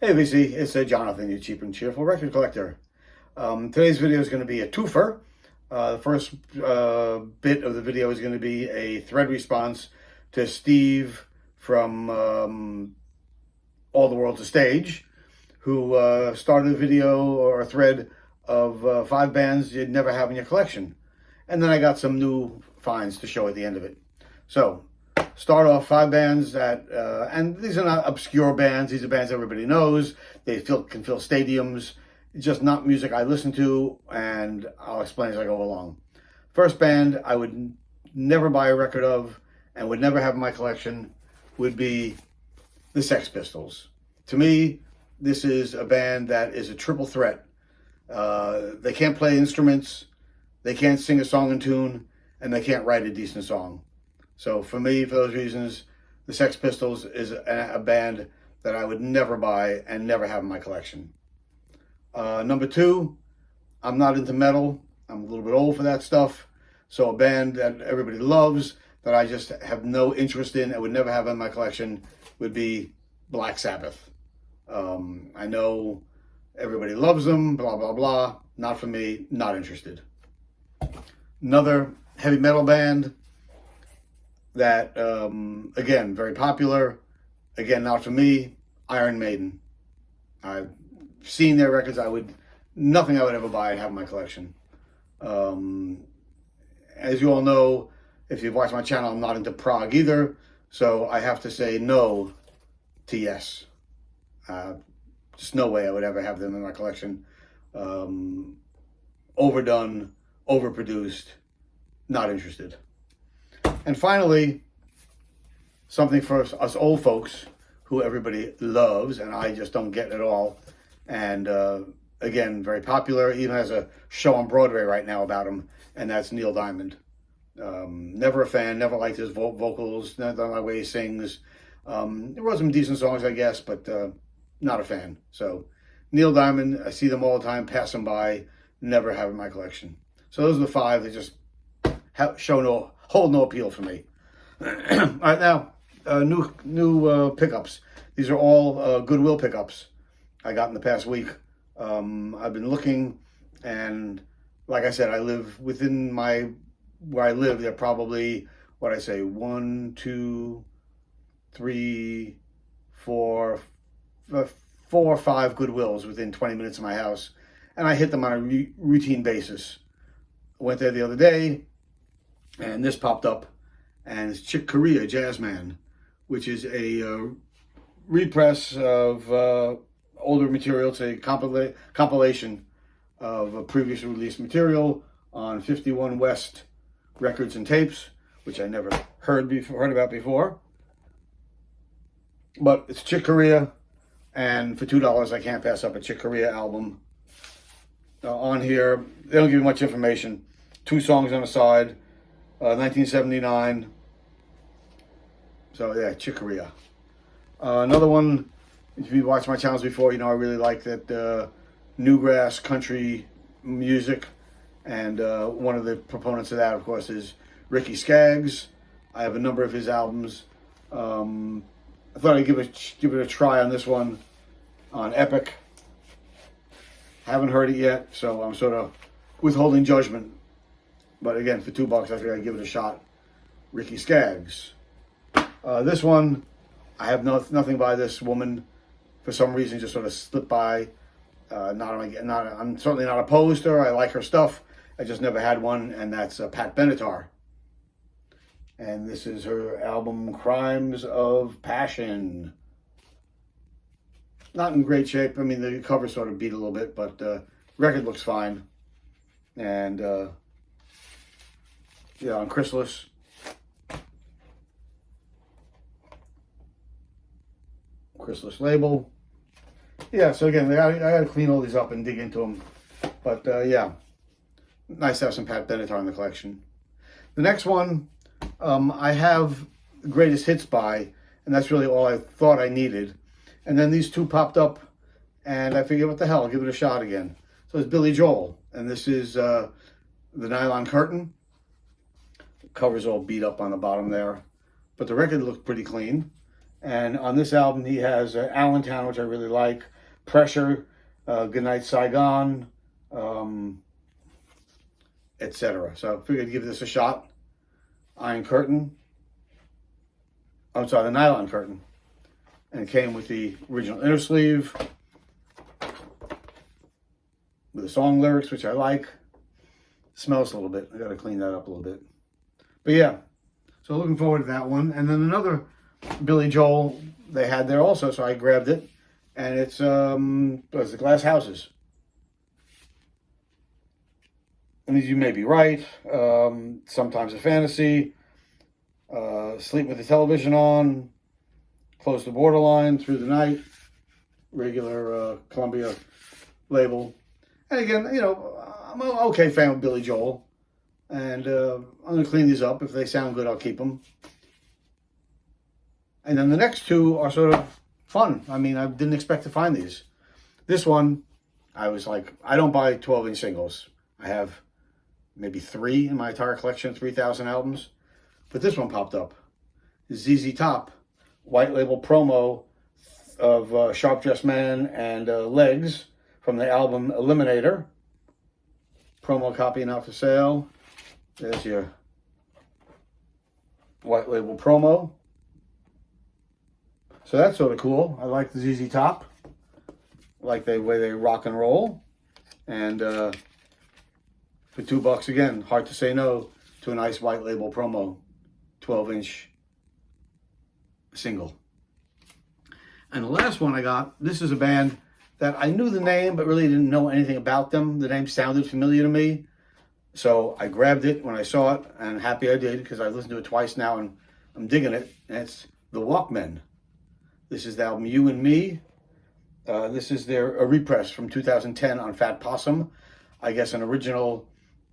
Hey VC, it's Jonathan, your cheap and cheerful record collector. Today's video is going to be a twofer. The first bit of the video is going to be a thread response to Steve from All the World's a Stage, who started a video or a thread of 5 bands you'd never have in your collection. And then I got some new finds to show at the end of it. So, start off 5 bands that, and these are not obscure bands. These are bands everybody knows. They can fill stadiums. It's just not music I listen to, and I'll explain as I go along. First band I would never buy a record of and would never have in my collection would be the Sex Pistols. To me, this is a band that is a triple threat. They can't play instruments, they can't sing a song in tune, and they can't write a decent song. So for me, for those reasons, the Sex Pistols is a band that I would never buy and never have in my collection. Number 2, I'm not into metal. I'm a little bit old for that stuff. So a band that everybody loves that I just have no interest in and would never have in my collection would be Black Sabbath. I know everybody loves them, blah, blah, blah. Not for me, not interested. Another heavy metal band that, again, very popular, again, not for me, Iron Maiden. I've seen their records. Nothing I would ever buy and have in my collection. As you all know, if you've watched my channel, I'm not into prog either, so I have to say no to yes. Just no way I would ever have them in my collection. Overdone, overproduced, not interested. And finally, something for us old folks who everybody loves and I just don't get at all. And again, very popular, even has a show on Broadway right now about him, and that's Neil Diamond. Never a fan, never liked his vocals, not the way he sings. There were some decent songs, I guess, but not a fan. So Neil Diamond, I see them all the time, pass them by, never have in my collection. So those are the 5 that just hold no appeal for me. All right, now, new pickups. These are all Goodwill pickups I got in the past week. I've been looking, and like I said, I live within where I live. There are probably, 1, 2, 3, 4 or 5 Goodwills within 20 minutes of my house, and I hit them on a routine basis. I went there the other day, and this popped up, and it's Chick Corea Jazzman, which is a repress of older material. It's a compilation of a previously released material on 51 West records and tapes, which I never heard about before. But it's Chick Corea, and for $2, I can't pass up a Chick Corea album. On here, they don't give you much information. 2 songs on the side, 1979. So yeah, Chick Corea. Another one, if you've watched my channels before, you know I really like that newgrass country music. And one of the proponents of that, of course, is Ricky Skaggs. I have a number of his albums. I thought I'd give it a try on this one on Epic. Haven't heard it yet, so I'm sort of withholding judgment. But again, for $2, I figured I'd give it a shot. Ricky Skaggs. This one, I have nothing by this woman. For some reason, just sort of slipped by. I'm certainly not opposed to her. I like her stuff. I just never had one, and that's Pat Benatar. And this is her album, Crimes of Passion. Not in great shape. I mean, the cover sort of beat a little bit, but record looks fine. And yeah, on Chrysalis. Chrysalis label. Yeah, so again, I got to clean all these up and dig into them. But yeah, nice to have some Pat Benatar in the collection. The next one, I have Greatest Hits by, and that's really all I thought I needed. And then these 2 popped up, and I figured, what the hell, I'll give it a shot again. So it's Billy Joel, and this is The Nylon Curtain. The cover's all beat up on the bottom there, but the record looked pretty clean. And on this album, he has Allentown, which I really like, Pressure, Goodnight Saigon, etc. So I figured I'd give this a shot. Iron Curtain. I'm sorry, the Nylon Curtain. And it came with the original inner sleeve, with the song lyrics, which I like. Smells a little bit. I got to clean that up a little bit. But yeah, so looking forward to that one. And then another Billy Joel they had there also, so I grabbed it. And it's, what's the Glass Houses. And you may be right. Sometimes a fantasy. Sleep with the television on. Close the borderline, Through the Night. Regular Columbia label. And again, you know, I'm an okay fan of Billy Joel. And I'm going to clean these up. If they sound good, I'll keep them. And then the next two are sort of fun. I mean, I didn't expect to find these. This one, I was like, I don't buy 12-inch singles. I have maybe 3 in my entire collection, 3,000 albums. But this one popped up. ZZ Top, white label promo of Sharp Dressed Man and Legs from the album Eliminator. Promo copy now for sale. There's your white label promo. So that's sort of cool. I like the ZZ Top. I like the way they rock and roll. And for $2 again, hard to say no to a nice white label promo 12-inch single. And the last one I got, this is a band that I knew the name but really didn't know anything about them. The name sounded familiar to me. So I grabbed it when I saw it, and happy I did, because I've listened to it twice now and I'm digging it. And it's The Walkmen. This is the album You and Me. This is a repress from 2010 on Fat Possum. I guess an original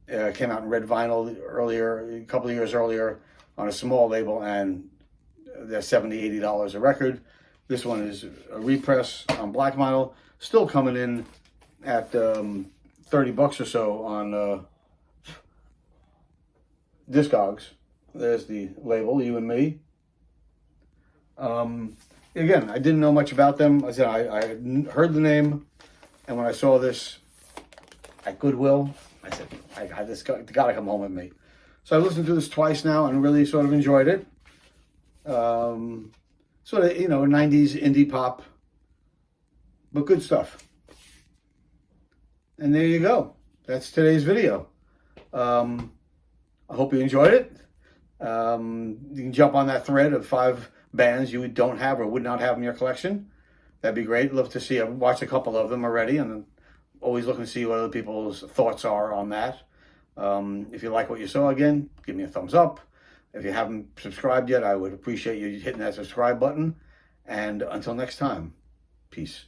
came out in red vinyl earlier, a couple of years earlier, on a small label, and they're $70, $80 a record. This one is a repress on black vinyl, still coming in at $30 or so on Discogs. There's the label, You and Me. Again, I didn't know much about them. I said I heard the name, and when I saw this at Goodwill, I said, this got to come home with me. So I listened to this twice now and really sort of enjoyed it. Sort of, you know, 90s indie pop, but good stuff. And there you go. That's today's video. I hope you enjoyed it. You can jump on that thread of 5 bands you don't have or would not have in your collection. That'd be great. Love to see. I've watched a couple of them already, and I'm always looking to see what other people's thoughts are on that. If you like what you saw, again, give me a thumbs up. If you haven't subscribed yet, I would appreciate you hitting that subscribe button. And until next time, peace.